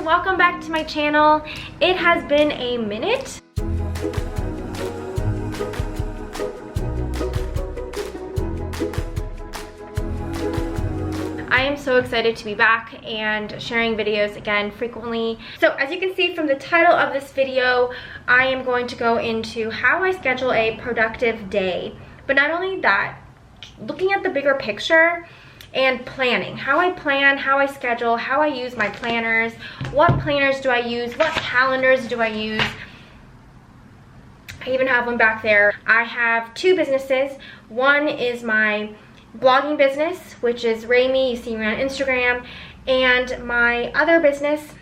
welcome back to my channel. It has been a minute. I am so excited to be back and sharing videos again frequently. So as you can see from the title of this video, I am going to go into how I schedule a productive day. But not only that, looking at the bigger picture and planning. How I plan, how I schedule, how I use my planners, what planners do I use, what calendars do I use. I even have one back there. I have two businesses. One is my blogging business, which is Remi, you see me on Instagram, and my other business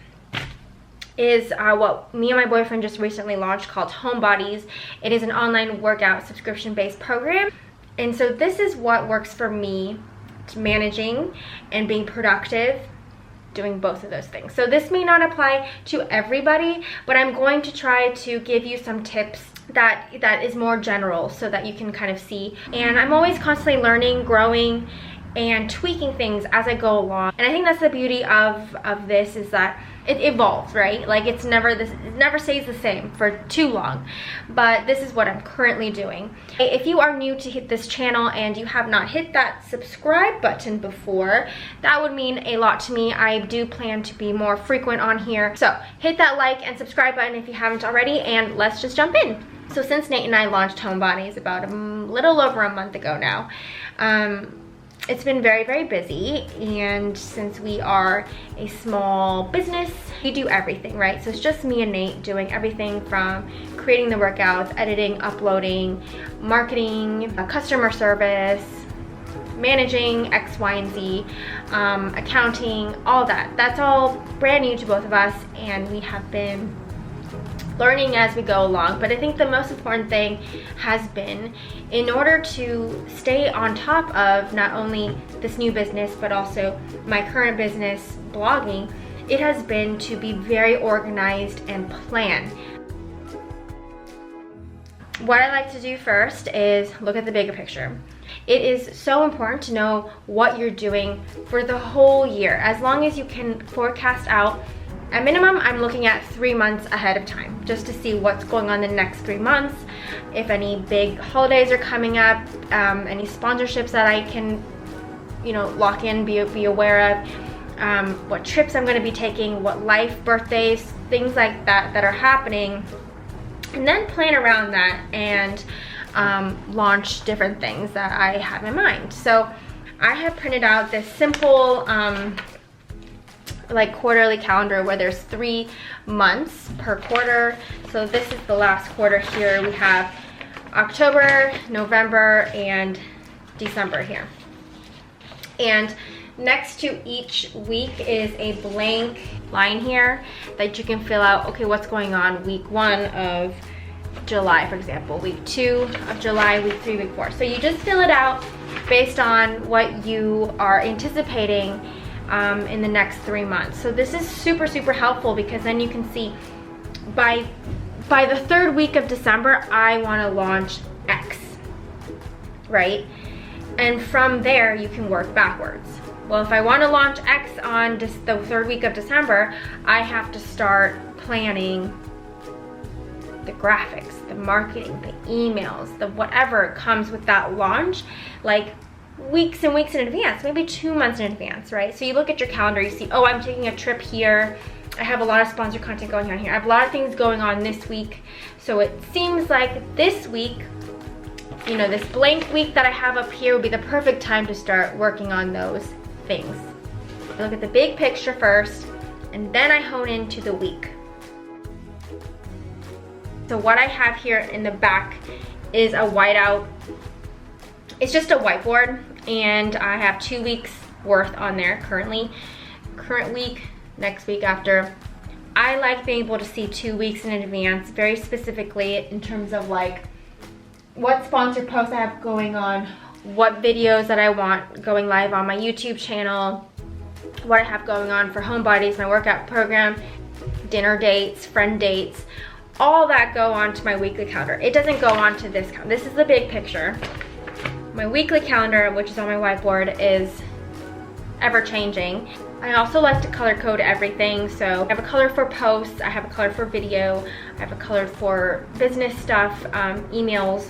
is what me and my boyfriend just recently launched called HomeBodies. It is an online workout subscription-based program, and so this is what works for me, managing and being productive, doing both of those things. So this may not apply to everybody, but I'm going to try to give you some tips that is more general so that you can kind of see. And I'm always constantly learning, growing, and tweaking things as I go along. And I think that's the beauty of this, is that it evolves, right? Like it never stays the same for too long. But this is what I'm currently doing. If you are new to hit this channel and you have not hit that subscribe button before, that would mean a lot to me. I do plan to be more frequent on here. So hit that like and subscribe button if you haven't already, and let's just jump in. So since Nate and I launched HomeBodies about a little over a month ago now, it's been very, very busy, and since we are a small business, we do everything, right? So it's just me and Nate doing everything from creating the workouts, editing, uploading, marketing, customer service, managing X, Y, and Z, accounting, all that. That's all brand new to both of us, and we have been learning as we go along. But I think the most important thing has been, in order to stay on top of not only this new business but also my current business, blogging, it has been to be very organized and plan. What I like to do first is look at the bigger picture. It is so important to know what you're doing for the whole year. As long as you can forecast out, at minimum, I'm looking at 3 months ahead of time, just to see what's going on in the next 3 months, if any big holidays are coming up, any sponsorships that I can, lock in, be aware of, what trips I'm going to be taking, what life, birthdays, things like that are happening, and then plan around that and launch different things that I have in mind. So I have printed out this simple like quarterly calendar where there's 3 months per quarter. So this is the last quarter here. We have October, November, and December here. And next to each week is a blank line here that you can fill out, okay, what's going on week 1 of July, for example, week 2 of July, week 3, week 4. So you just fill it out based on what you are anticipating in the next 3 months. So this is super, super helpful, because then you can see by the 3rd week of December, I want to launch X, right? And from there, you can work backwards. Well, if I want to launch X on the 3rd week of December, I have to start planning the graphics, the marketing, the emails, the whatever comes with that launch, like weeks and weeks in advance, maybe 2 months in advance, right? So you look at your calendar, you see, oh, I'm taking a trip here, I have a lot of sponsored content going on here, I have a lot of things going on this week. So it seems like this week, this blank week that I have up here would be the perfect time to start working on those things. I look at the big picture first, and then I hone into the week. So what I have here in the back is a whiteout. It's just a whiteboard, and I have 2 weeks worth on there currently. Current week, next week after. I like being able to see 2 weeks in advance, very specifically in terms of like what sponsored posts I have going on, what videos that I want going live on my YouTube channel, what I have going on for HomeBodies, my workout program, dinner dates, friend dates, all that go onto my weekly calendar. It doesn't go onto this calendar. This is the big picture. My weekly calendar, which is on my whiteboard, is ever changing. I also like to color code everything. So I have a color for posts, I have a color for video, I have a color for business stuff, emails,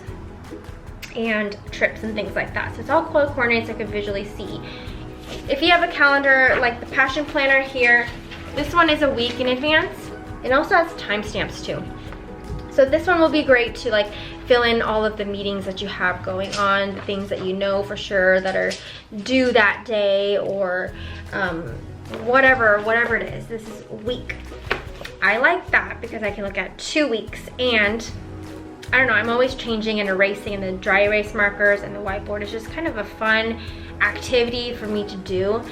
and trips and things like that. So it's all color coordinated so I can visually see. If you have a calendar like the Passion Planner here, this one is a week in advance. It also has timestamps too. So this one will be great to like fill in all of the meetings that you have going on, the things that you know for sure that are due that day, or whatever it is. This is week. I like that because I can look at 2 weeks, and I don't know, I'm always changing and erasing, and the dry erase markers and the whiteboard is just kind of a fun activity for me to do.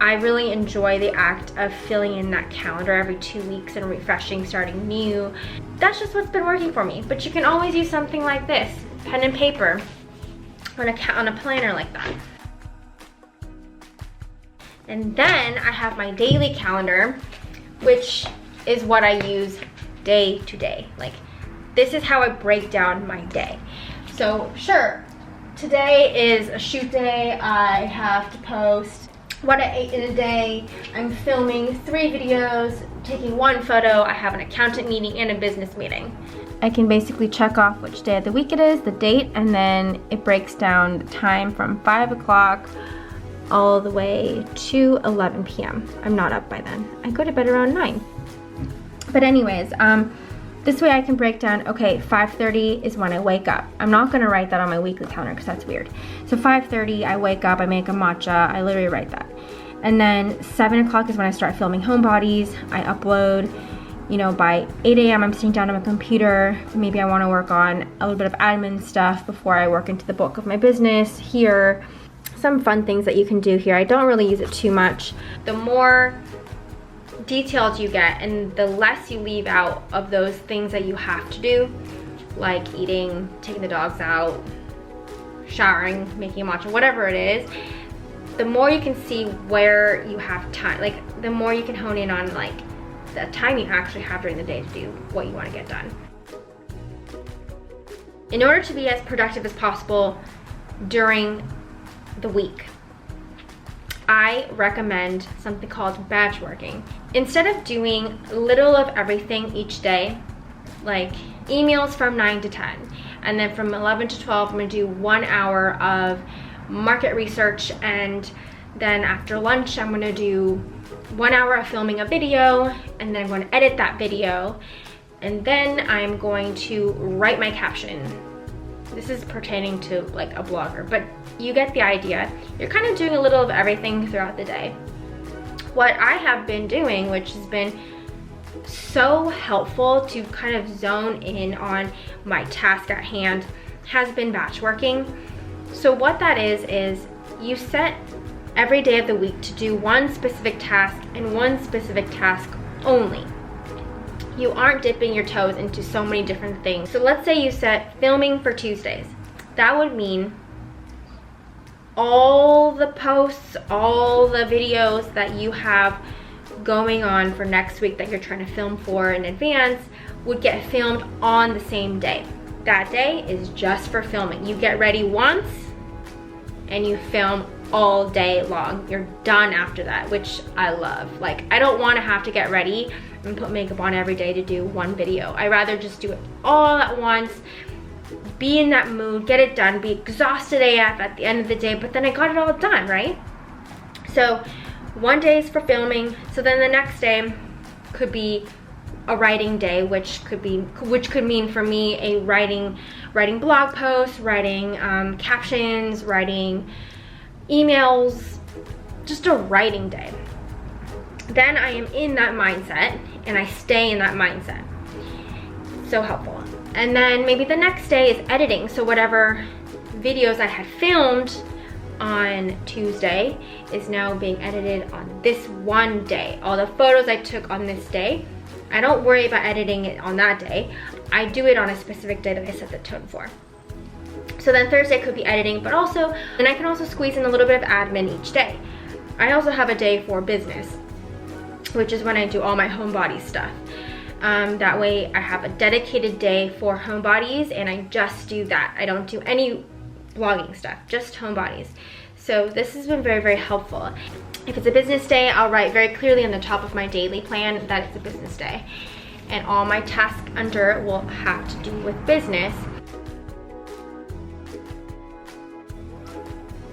I really enjoy the act of filling in that calendar every 2 weeks and refreshing, starting new. That's just what's been working for me. But you can always use something like this, pen and paper, on a planner like that. And then I have my daily calendar, which is what I use day to day. Like, this is how I break down my day. So sure, today is a shoot day. I have to post what I ate in a day. I'm filming 3 videos, taking 1 photo. I have an accountant meeting and a business meeting. I can basically check off which day of the week it is, the date, and then it breaks down the time from 5 o'clock all the way to 11 p.m. I'm not up by then. I go to bed around 9. But anyways, this way I can break down, okay, 5:30 is when I wake up. I'm not gonna write that on my weekly calendar because that's weird. So 5:30, I wake up, I make a matcha, I literally write that. And then 7 o'clock is when I start filming HomeBodies. I upload, you know, by 8 a.m. I'm sitting down on my computer. Maybe I wanna work on a little bit of admin stuff before I work into the bulk of my business here. Some fun things that you can do here. I don't really use it too much. The more detailed you get and the less you leave out of those things that you have to do, like eating, taking the dogs out, showering, making a matcha, whatever it is, the more you can see where you have time, like the more you can hone in on like the time you actually have during the day to do what you want to get done. In order to be as productive as possible during the week, I recommend something called batch working. Instead of doing little of everything each day, like emails from 9 to 10, and then from 11 to 12, I'm gonna do 1 hour of market research, and then after lunch, I'm gonna do 1 hour of filming a video, and then I'm gonna edit that video, and then I'm going to write my caption. This is pertaining to like a blogger, but you get the idea. You're kind of doing a little of everything throughout the day. What I have been doing, which has been so helpful to kind of zone in on my task at hand, has been batch working. So what that is you set every day of the week to do one specific task and one specific task only. You aren't dipping your toes into so many different things. So let's say you set filming for Tuesdays. That would mean all the posts, all the videos that you have going on for next week that you're trying to film for in advance would get filmed on the same day. That day is just for filming. You get ready once and you film all day long. You're done after that, which I love. Like, I don't want to have to get ready and put makeup on every day to do one video. I rather just do it all at once, be in that mood, get it done, be exhausted AF at the end of the day, but then I got it all done, right? So one day is for filming, so then the next day could be a writing day, which could mean for me a writing blog posts, writing captions, writing emails, just a writing day. Then I am in that mindset and I stay in that mindset. So helpful. And then maybe the next day is editing. So whatever videos I had filmed on Tuesday is now being edited on this one day. All the photos I took on this day, I don't worry about editing it on that day. I do it on a specific day that I set the tone for. So then Thursday could be editing, but also, and I can also squeeze in a little bit of admin each day. I also have a day for business, which is when I do all my HomeBodies stuff. That way I have a dedicated day for HomeBodies and I just do that. I don't do any blogging stuff, just HomeBodies. So this has been very, very helpful. If it's a business day, I'll write very clearly on the top of my daily plan that it's a business day. And all my tasks under it will have to do with business.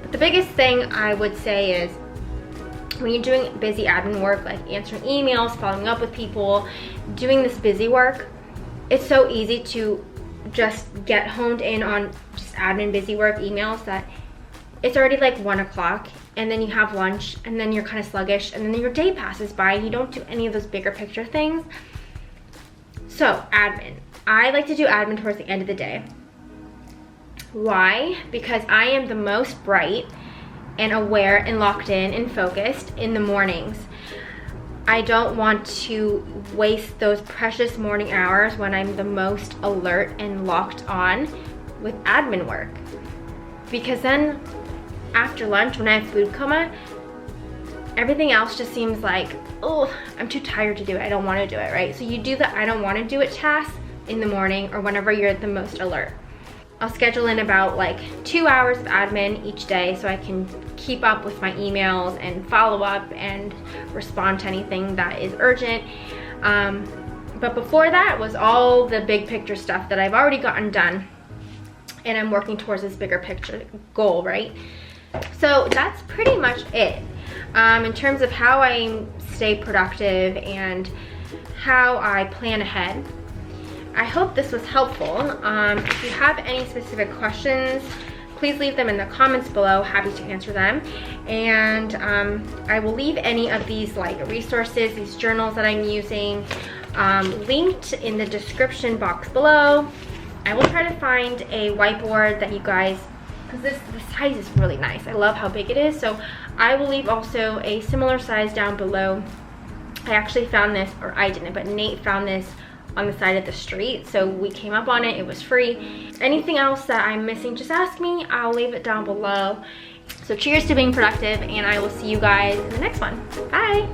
But the biggest thing I would say is when you're doing busy admin work, like answering emails, following up with people, doing this busy work, it's so easy to just get honed in on just admin busy work emails that it's already like 1 o'clock, and then you have lunch, and then you're kind of sluggish, and then your day passes by and you don't do any of those bigger picture things. So admin, I like to do admin towards the end of the day. Why? Because I am the most bright and aware and locked in and focused in the mornings. I don't want to waste those precious morning hours when I'm the most alert and locked on with admin work. Because then after lunch, when I have food coma, everything else just seems like, oh, I'm too tired to do it. I don't want to do it, right? So you do the I don't want to do it task in the morning or whenever you're the most alert. I'll schedule in about like 2 hours of admin each day so I can keep up with my emails and follow up and respond to anything that is urgent. But before that was all the big picture stuff that I've already gotten done, and I'm working towards this bigger picture goal, right? So that's pretty much it. In terms of how I stay productive and how I plan ahead. I hope this was helpful. If you have any specific questions, please leave them in the comments below. Happy to answer them. And I will leave any of these like resources, these journals that I'm using, linked in the description box below. I will try to find a whiteboard that you guys, because the size is really nice. I love how big it is. So I will leave also a similar size down below. I actually found this, or I didn't, but Nate found this on the side of the street, so we came up on it. It was free. Anything else that I'm missing, just ask me. I'll leave it down below. So cheers to being productive, and I will see you guys in the next one. Bye.